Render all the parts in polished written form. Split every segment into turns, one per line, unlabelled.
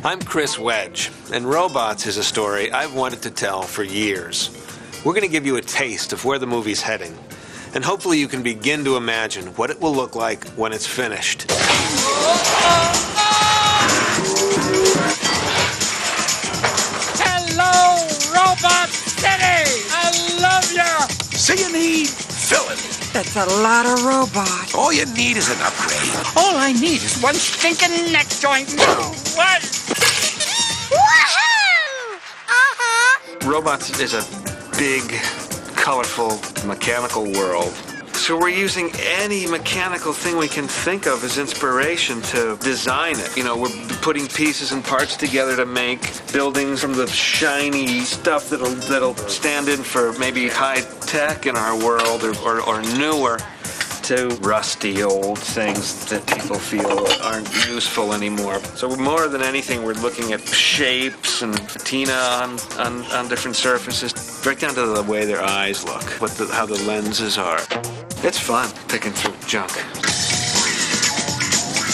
I'm Chris Wedge, and Robots is a story I've wanted to tell for years. We're going to give you a taste of where the movie's heading, and hopefully you can begin to imagine what it will look like when it's finished.
Hello, Robot City! I love ya!
So you need filling.
That's a lot of robots.
All you need is an upgrade.
All I need is one stinking neck joint. What?
Woohoo!
Robots is a big, colorful, mechanical world. So we're using any mechanical thing we can think of as inspiration to design it. You know, we're putting pieces and parts together to make buildings from the shiny stuff that'll stand in for maybe high tech in our world or newer, to rusty old things that people feel aren't useful anymore. So more than anything, we're looking at shapes and patina on different surfaces, right down to the way their eyes look, how the lenses are. It's fun picking through junk.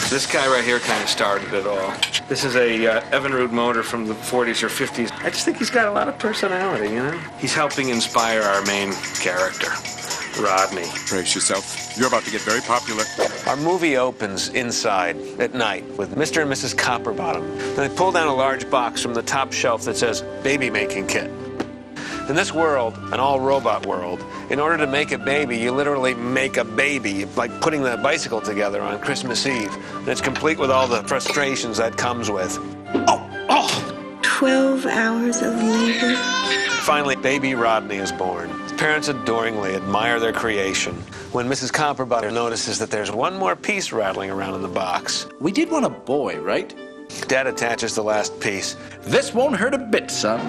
This guy right here kind of started it all. This is a Evinrude motor from the 40s or 50s. I just think he's got a lot of personality, you know? He's helping inspire our main character, Rodney.
Brace yourself. You're about to get very popular.
Our movie opens inside at night with Mr. and Mrs. Copperbottom. They pull down a large box from the top shelf that says baby making kit. In this world, an all-robot world, in order to make a baby, you literally make a baby, like putting the bicycle together on Christmas Eve. And it's complete with all the frustrations that comes with.
12 hours of labor.
Finally, baby Rodney is born. His parents adoringly admire their creation. When Mrs. Copperbottom notices that there's one more piece rattling around in the box,
We did want a boy, right?
Dad attaches the last piece.
This won't hurt a bit, son.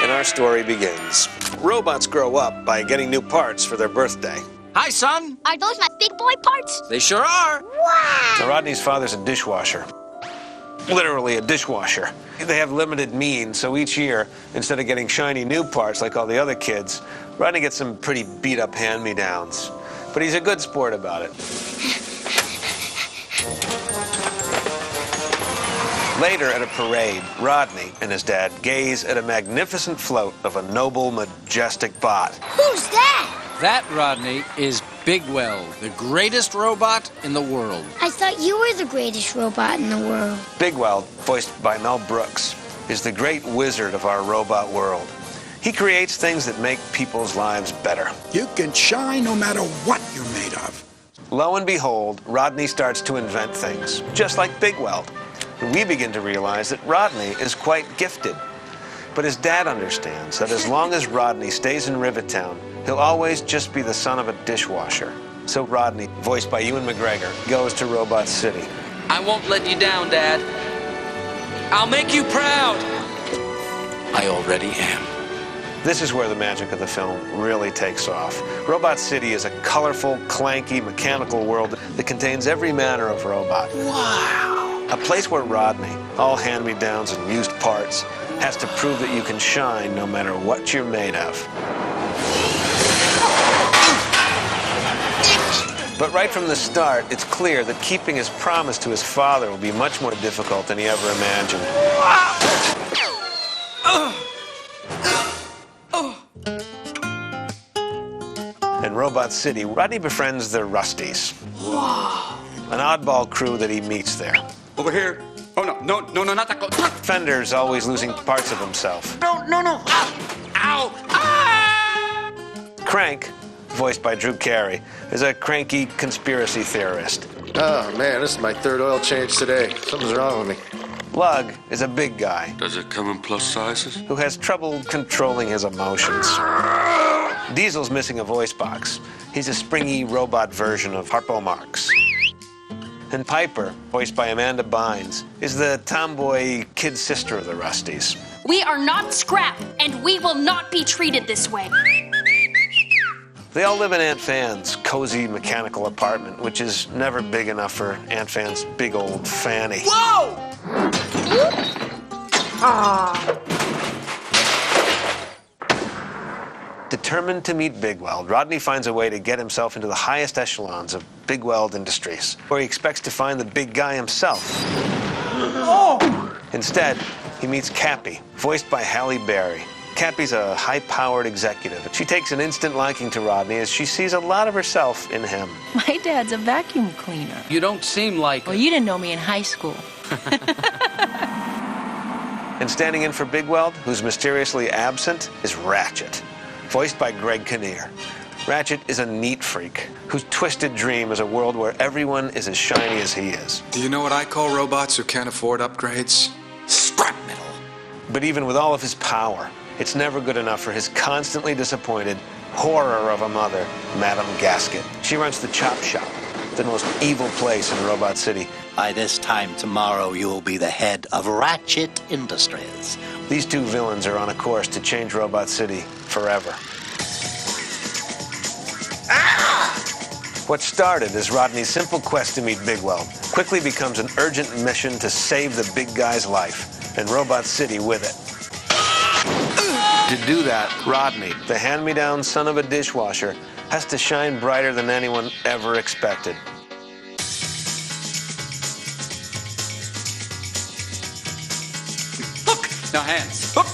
And our story begins. Robots grow up by getting new parts for their birthday.
Hi, son.
Are those my big boy parts?
They sure are.
Now, Rodney's father's a dishwasher. Literally a dishwasher. They have limited means, so each year, instead of getting shiny new parts like all the other kids, Rodney gets some pretty beat-up hand-me-downs. But he's a good sport about it. Later at a parade, Rodney and his dad gaze at a magnificent float of a noble, majestic bot.
Who's that?
That, Rodney, is Bigwell, the greatest robot in the world.
I thought you were the greatest robot in the world.
Bigwell, voiced by Mel Brooks, is the great wizard of our robot world. He creates things that make people's lives better.
You can shine no matter what you're made of.
Lo and behold, Rodney starts to invent things, just like Bigwell. And we begin to realize that Rodney is quite gifted. But his dad understands that as long as Rodney stays in Rivettown, he'll always just be the son of a dishwasher. So Rodney, voiced by Ewan McGregor, goes to Robot City.
I won't let you down, Dad. I'll make you proud.
I already am.
This is where the magic of the film really takes off. Robot City is a colorful, clanky, mechanical world that contains every manner of robot. Wow! A place where Rodney, all hand-me-downs and used parts, has to prove that you can shine no matter what you're made of. But right from the start, it's clear that keeping his promise to his father will be much more difficult than he ever imagined. In Robot City, Rodney befriends the Rusties. Wow. An oddball crew that he meets there.
Over here. Oh, no, not that.
Fender's always losing parts of himself.
No. Ow! Ah!
Crank, voiced by Drew Carey, is a cranky conspiracy theorist.
Oh, man, this is my third oil change today. Something's wrong with me.
Lug is a big guy
Does it come in plus sizes?
who has trouble controlling his emotions. Diesel's missing a voice box. He's a springy robot version of Harpo Marx. And Piper, voiced by Amanda Bynes, is the tomboy kid sister of the Rusties.
We are not scrap, and we will not be treated this way.
They all live in Aunt Fan's cozy mechanical apartment, which is never big enough for Aunt Fan's big old fanny.
Whoa!
Determined to meet Bigweld, Rodney finds a way to get himself into the highest echelons of Bigweld Industries, where he expects to find the big guy himself. Instead, he meets Cappy, voiced by Halle Berry. Cappy's a high-powered executive. She takes an instant liking to Rodney as she sees a lot of herself in him.
My dad's a vacuum cleaner.
You don't seem like...
Well, you didn't know me in high school.
And standing in for Bigweld, who's mysteriously absent, is Ratchet, voiced by Greg Kinnear. Ratchet is a neat freak whose twisted dream is a world where everyone is as shiny as he is.
Do you know what I call robots who can't afford upgrades? Scrap metal.
But even with all of his power, it's never good enough for his constantly disappointed horror of a mother, Madame Gasket. She runs the Chop Shop, the most evil place in Robot City.
By this time tomorrow, you will be the head of Ratchet Industries.
These two villains are on a course to change Robot City forever. What started as Rodney's simple quest to meet Bigweld quickly becomes an urgent mission to save the big guy's life, and Robot City with it. To do that, Rodney, the hand-me-down son of a dishwasher, has to shine brighter than anyone ever expected.
Look! Now hands. Up.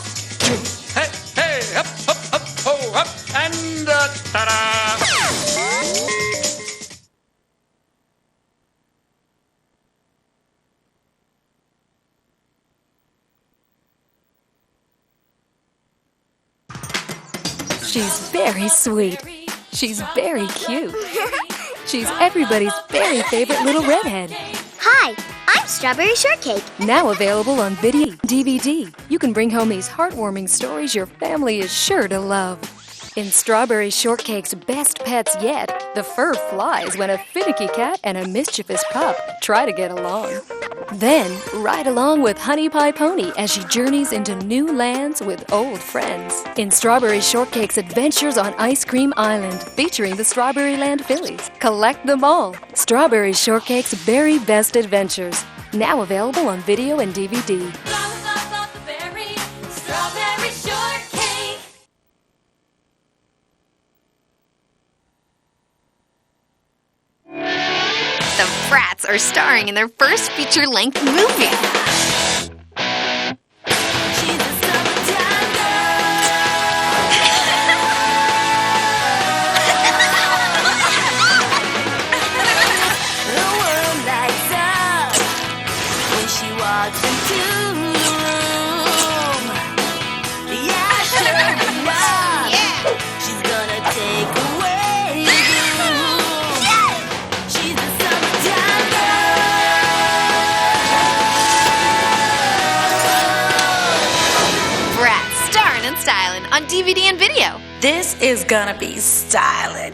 Hey, hey, up, up, up, oh, up, and ta-da!
She's very sweet. She's very cute. She's everybody's very favorite little redhead.
Hi, I'm Strawberry Shortcake.
Now available on video, DVD. You can bring home these heartwarming stories your family is sure to love. In Strawberry Shortcake's best pets yet, the fur flies when a finicky cat and a mischievous pup try to get along. Then, ride along with Honey Pie Pony as she journeys into new lands with old friends. In Strawberry Shortcake's Adventures on Ice Cream Island, featuring the Strawberry Land Phillies. Collect them all. Strawberry Shortcake's very best adventures. Now available on video and DVD.
The Frats are starring in their first feature-length movie. On DVD and video.
This is gonna be styling.